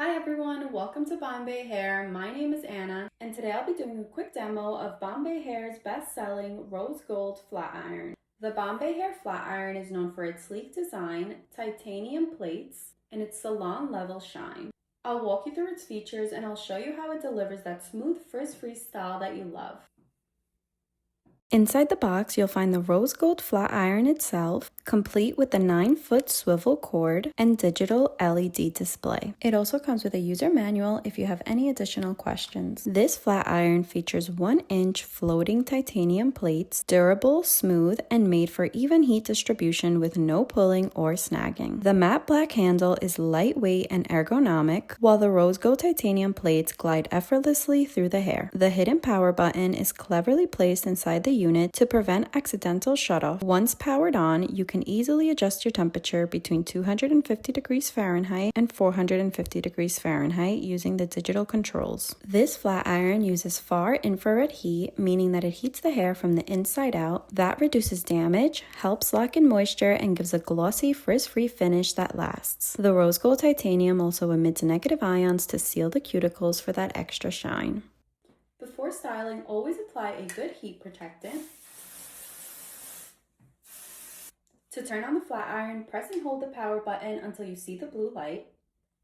Hi everyone, welcome to Bombay Hair. My name is Anna, and today I'll be doing a quick demo of Bombay Hair's best-selling rose gold flat iron. The Bombay Hair flat iron is known for its sleek design, titanium plates, and its salon level shine. I'll walk you through its features and I'll show you how it delivers that smooth frizz-free style that you love. Inside the box, you'll find the rose gold flat iron itself, complete with the 9-foot swivel cord and digital LED display. It also comes with a user manual if you have any additional questions. This flat iron features 1-inch floating titanium plates, durable, smooth, and made for even heat distribution with no pulling or snagging. The matte black handle is lightweight and ergonomic, while the rose gold titanium plates glide effortlessly through the hair. The hidden power button is cleverly placed inside the unit to prevent accidental shutoff. Once powered on, you can easily adjust your temperature between 250 degrees Fahrenheit and 450 degrees Fahrenheit using the digital controls. This flat iron uses far infrared heat, meaning that it heats the hair from the inside out. That reduces damage, helps lock in moisture, and gives a glossy, frizz-free finish that lasts. The rose gold titanium also emits negative ions to seal the cuticles for that extra shine. Before styling, always apply a good heat protectant. To turn on the flat iron, press and hold the power button until you see the blue light.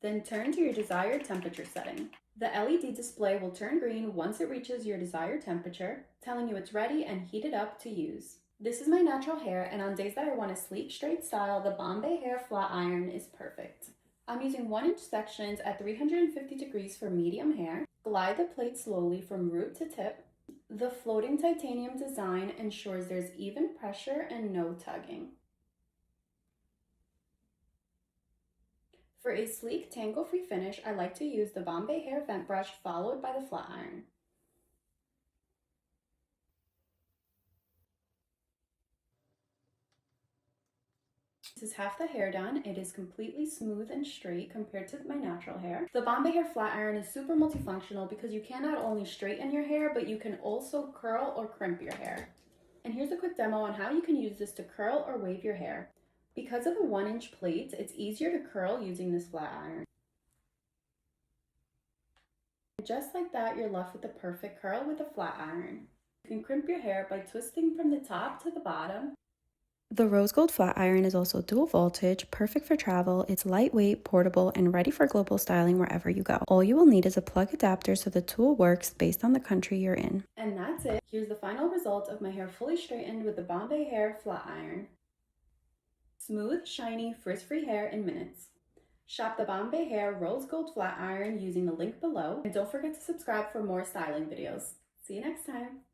Then turn to your desired temperature setting. The LED display will turn green once it reaches your desired temperature, telling you it's ready and heated up to use. This is my natural hair, and on days that I want a sleek, straight style, the Bombay Hair flat iron is perfect. I'm using 1-inch sections at 350 degrees for medium hair. Glide the plate slowly from root to tip. The floating titanium design ensures there's even pressure and no tugging. For a sleek, tangle-free finish, I like to use the Bombay Hair vent brush followed by the flat iron. This is half the hair done. It is completely smooth and straight compared to my natural hair. The Bombay Hair flat iron is super multifunctional because you can not only straighten your hair, but you can also curl or crimp your hair. And here's a quick demo on how you can use this to curl or wave your hair. Because of the 1-inch plates, it's easier to curl using this flat iron. Just like that, you're left with the perfect curl with a flat iron. You can crimp your hair by twisting from the top to the bottom. The rose gold flat iron is also dual voltage, perfect for travel. It's lightweight, portable, and ready for global styling wherever you go. All you will need is a plug adapter so the tool works based on the country you're in. And that's it. Here's the final result of my hair fully straightened with the Bombay Hair flat iron. Smooth, shiny, frizz-free hair in minutes. Shop the Bombay Hair rose gold flat iron using the link below. And don't forget to subscribe for more styling videos. See you next time.